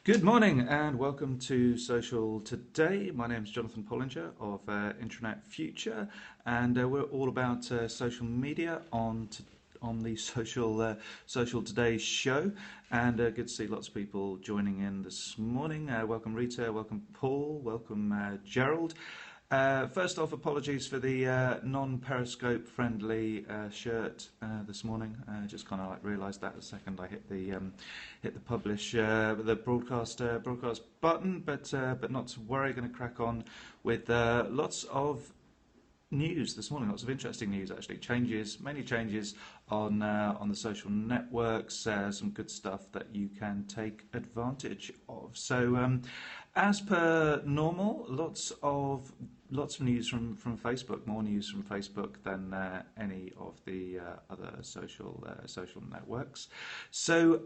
Good morning and welcome to Social Today. My name is Jonathan Pollinger of Intranet Future, and we're all about social media on the Social Today show. And good to see lots of people joining in this morning. Welcome Rita, welcome Paul, welcome Gerald. First off, apologies for the non-Periscope friendly shirt this morning. Just kind of realised that the second I hit the publish the broadcast button, but not to worry. Going to crack on with lots of news this morning. Lots of interesting news actually. Mainly changes on the social networks. Some good stuff that you can take advantage of. So as per normal, lots of news from Facebook, more news from Facebook than any of the other social networks. So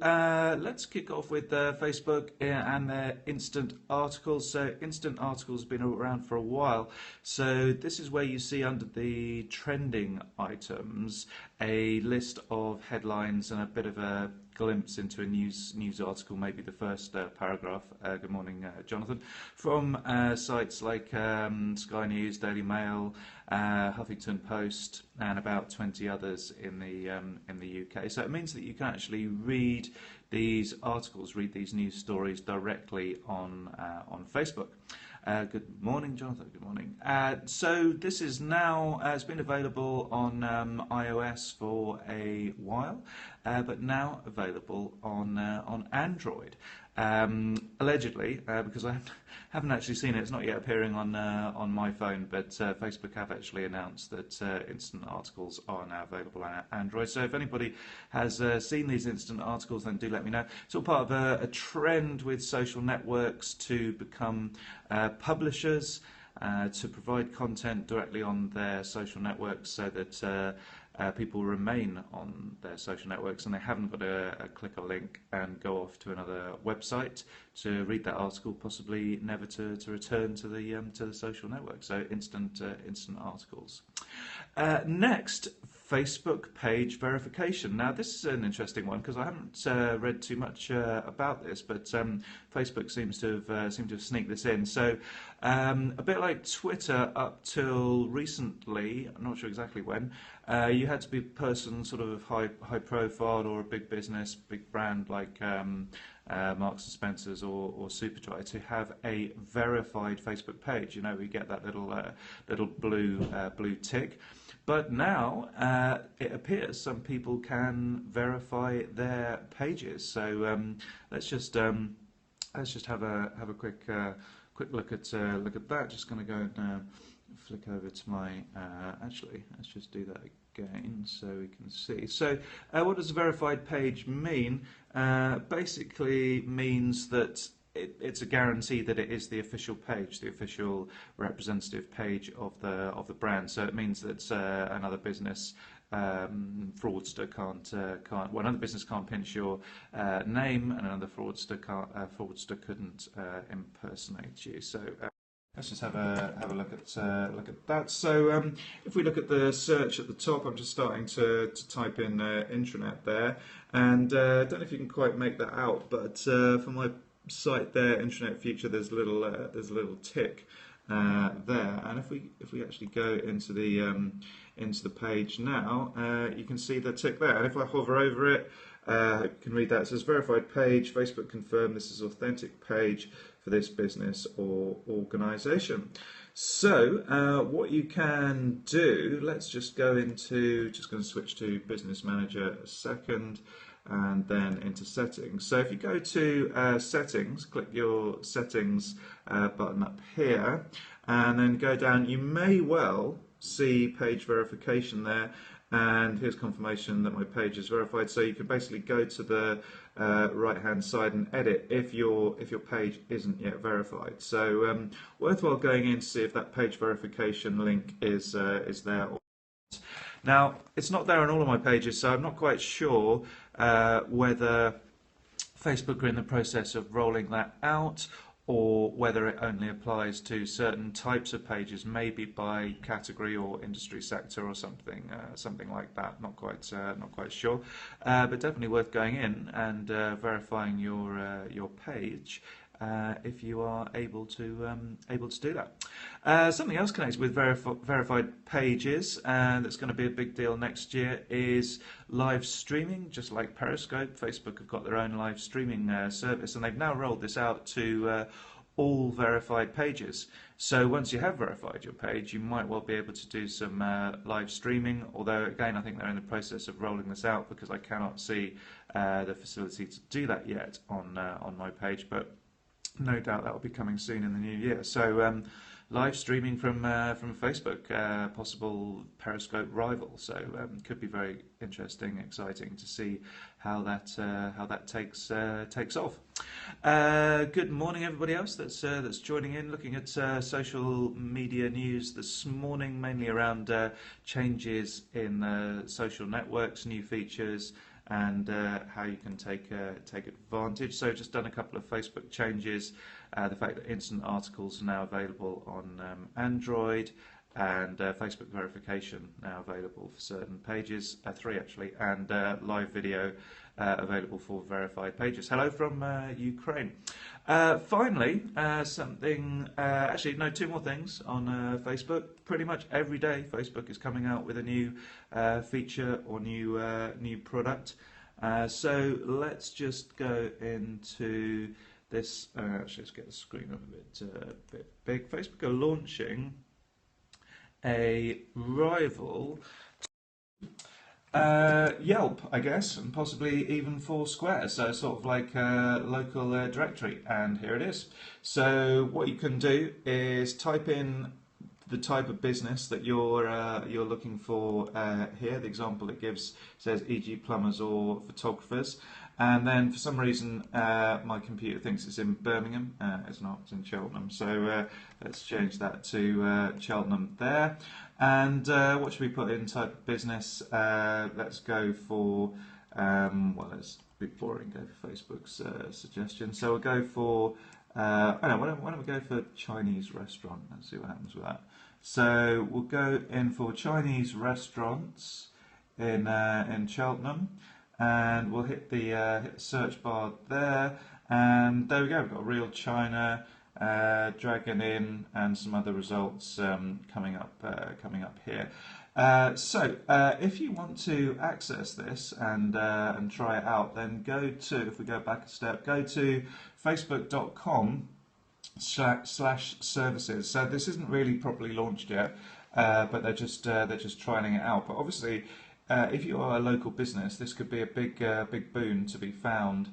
let's kick off with Facebook and their instant articles. So instant articles have been around for a while. So this is where you see under the trending items a list of headlines and a bit of a glimpse into a news article, maybe the first paragraph. Good morning, Jonathan. From sites like Sky News, Daily Mail, Huffington Post, and about 20 others in the UK. So it means that you can actually read these articles, read these news stories directly on Facebook. Good morning, Jonathan. Good morning. So this is now it's been available on iOS for a while, but now available on Android. Allegedly, because I haven't actually seen it. It's not yet appearing on my phone, but Facebook have actually announced that instant articles are now available on Android. So if anybody has seen these instant articles, then do let me know. It's all part of a trend with social networks to become publishers, to provide content directly on their social networks so that people remain on their social networks and they haven't got to click a link and go off to another website to read that article, possibly never to return to the social network. So instant articles. Next, Facebook page verification. Now this is an interesting one because I haven't read too much about this, but Facebook seems to have sneaked this in. So a bit like Twitter up till recently, I'm not sure exactly when, you had to be a person sort of high profile or a big business, big brand like Marks and Spencer's or Superdry to have a verified Facebook page. You know, we get that little blue tick. But now it appears some people can verify their pages. So let's just have a quick look at that. Just going to go and flick over to my. Actually, let's just do that again so we can see. So what does a verified page mean? Basically means that it's a guarantee that it is the official page, the official representative page of the brand. So it means that another business fraudster can't. Well, another business can't pinch your name, and another fraudster couldn't impersonate you. So. Let's just have a look at that. So if we look at the search at the top, I'm just starting to type in intranet there, and I don't know if you can quite make that out, but for my site there, Intranet Future, there's a little tick there, and if we actually go into the page now, you can see the tick there, and if I hover over it, you can read that. It says verified page. Facebook confirmed this is authentic page for this business or organisation. So what you can do, let's just go into, just going to switch to Business Manager a second, and then into settings. So if you go to settings, click your settings button up here, and then go down, you may well see page verification there, and here's confirmation that my page is verified. So you can basically go to the right hand side and edit if your page isn't yet verified. So worthwhile going in to see if that page verification link is there or not. Now it's not there on all of my pages, so I'm not quite sure whether Facebook are in the process of rolling that out, or whether it only applies to certain types of pages, maybe by category or industry sector or something, something like that. Not quite sure, but definitely worth going in and verifying your page. If you are able to do that. Something else connected with verified pages that's going to be a big deal next year is live streaming. Just like Periscope, Facebook have got their own live streaming service, and they've now rolled this out to all verified pages. So once you have verified your page, you might well be able to do some live streaming, although again I think they're in the process of rolling this out because I cannot see the facility to do that yet on my page, but no doubt that will be coming soon in the new year. So live streaming from Facebook, possible Periscope rival. So could be very interesting, exciting to see how that takes off. Good morning, everybody else that's joining in. Looking at social media news this morning, mainly around changes in social networks, new features, and how you can take advantage. So just done a couple of Facebook changes, the fact that instant articles are now available on Android, and Facebook verification now available for certain pages, 3 actually, and live video available for verified pages. Hello from Ukraine. Finally, actually no, 2 more things on Facebook. Pretty much every day Facebook is coming out with a new feature or new product. So let's just go into this. Actually, let's get the screen up a bit big. Facebook are launching a rival Yelp, I guess, and possibly even Foursquare, so sort of like a local directory, and here it is. So what you can do is type in the type of business that you're looking for here. The example it gives says e.g. plumbers or photographers, and then for some reason my computer thinks it's in Birmingham. It's not, it's in Cheltenham, so let's change that to Cheltenham there. And what should we put in type of business? Let's go for, well, let's be boring, go for Facebook's suggestion. So we'll go for, why don't we go for Chinese restaurant? Let's see what happens with that. So we'll go in for Chinese restaurants in Cheltenham, and we'll hit the search bar there, and there we go. We've got Real China, Dragon Inn, and some other results coming up here. So if you want to access this and try it out, then go to, if we go back a step, go to facebook.com/services. So this isn't really properly launched yet, but they're just trialing it out. But obviously, if you are a local business, this could be a big boon to be found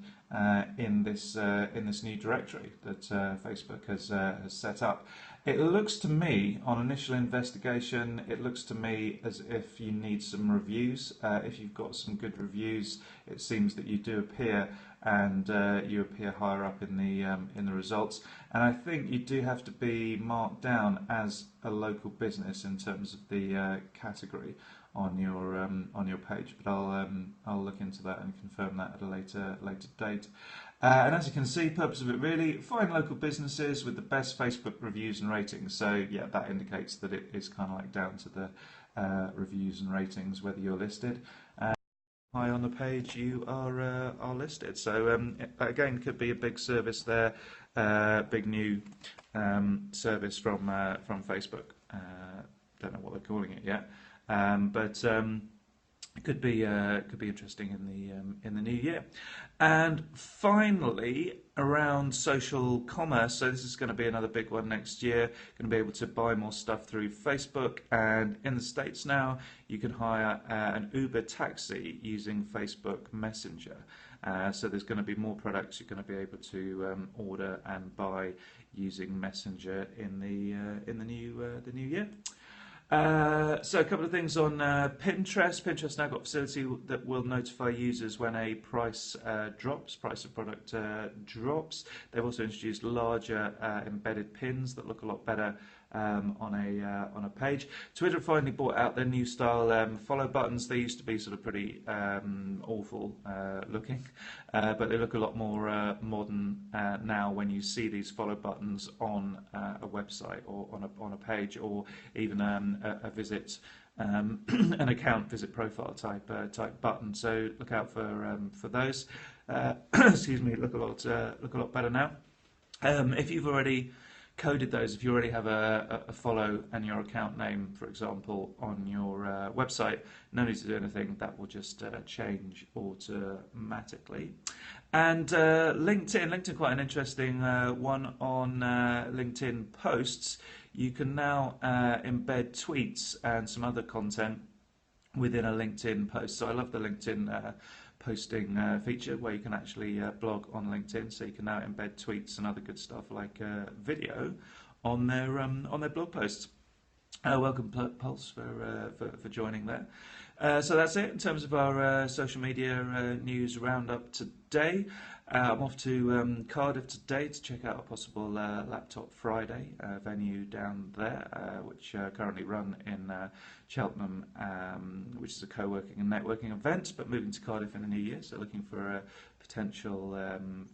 in this new directory that Facebook has set up. It looks to me, on initial investigation, it looks to me as if you need some reviews. If you've got some good reviews, it seems that you do appear, and you appear higher up in the results. And I think you do have to be marked down as a local business in terms of the category on your page. But I'll look into that and confirm that at a later date. And as you can see, purpose of it really, find local businesses with the best Facebook reviews and ratings. So yeah, that indicates that it is kind of like down to the reviews and ratings, whether you're listed. High on the page, you are listed. So again, could be a big service there, big new service from Facebook. Don't know what they're calling it yet, but it could be interesting in the new year. And finally, around social commerce, so this is going to be another big one next year. Going to be able to buy more stuff through Facebook, and in the States now, you can hire an Uber taxi using Facebook Messenger. So there's going to be more products you're going to be able to order and buy using Messenger in the new year. So a couple of things on Pinterest. Pinterest now got a facility that will notify users when a price of product drops. They've also introduced larger embedded pins that look a lot better on a page. Twitter finally brought out their new style follow buttons. They used to be sort of pretty awful looking, but they look a lot more modern now when you see these follow buttons on a website or on a page, or even a visit. An account visit profile type button. So look out for those. Excuse me. Look a lot better now. If you've already coded those, if you already have a follow and your account name, for example, on your website, no need to do anything. That will just change automatically. And LinkedIn, quite an interesting one on LinkedIn posts. You can now embed tweets and some other content within a LinkedIn post. So I love the LinkedIn posting feature where you can actually blog on LinkedIn. So you can now embed tweets and other good stuff like video on their blog posts. Welcome, Pulse, for joining there. So that's it in terms of our social media news roundup today. I'm off to Cardiff today to check out a possible Laptop Friday venue down there, which currently run in Cheltenham, which is a co-working and networking event, but moving to Cardiff in the new year, so looking for a potential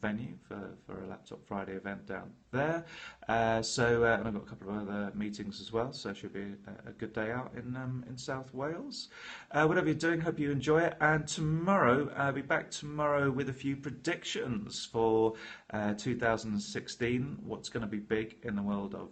venue for a Laptop Friday event down there. And I've got a couple of other meetings as well, so it should be a good day out in South Wales. Whatever you're doing, hope you enjoy it. And tomorrow, I'll be back tomorrow with a few predictions for 2016. What's going to be big in the world of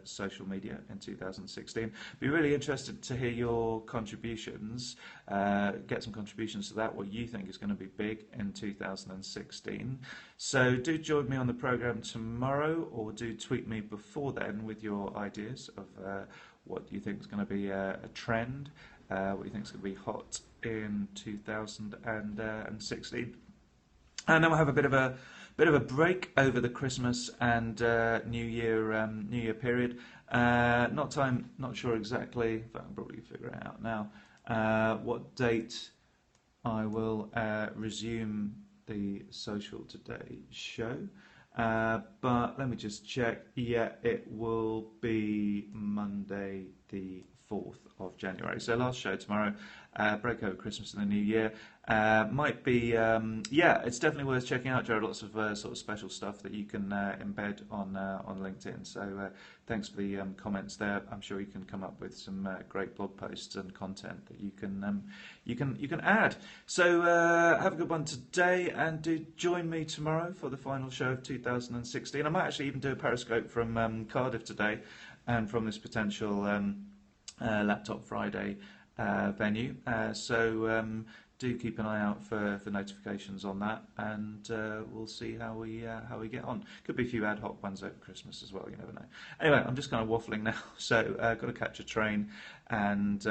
social media in 2016? Be really interested to hear your contributions. Get some contributions to that. What you think is going to be big in 2016. So do join me on the program tomorrow, or do tweet me before then with your ideas of what you think is going to be a trend, what you think is going to be hot in 2016. And then we'll have a bit of a break over the Christmas and New Year period. Not sure exactly, but I can probably figure it out now. What date I will resume the Social Today show. But let me just check. Yeah, it will be Monday the 4th of January. So last show tomorrow, break over Christmas and the New Year. Might be, it's definitely worth checking out, Jared. Lots of sort of special stuff that you can embed on LinkedIn. So thanks for the comments there. I'm sure you can come up with some great blog posts and content that you can add. So have a good one today, and do join me tomorrow for the final show of 2016. I might actually even do a Periscope from Cardiff today, and from this potential Laptop Friday venue. Do keep an eye out for notifications on that, and we'll see how we get on. Could be a few ad hoc ones over Christmas as well. You never know. Anyway, I'm just kind of waffling now, so got to catch a train, and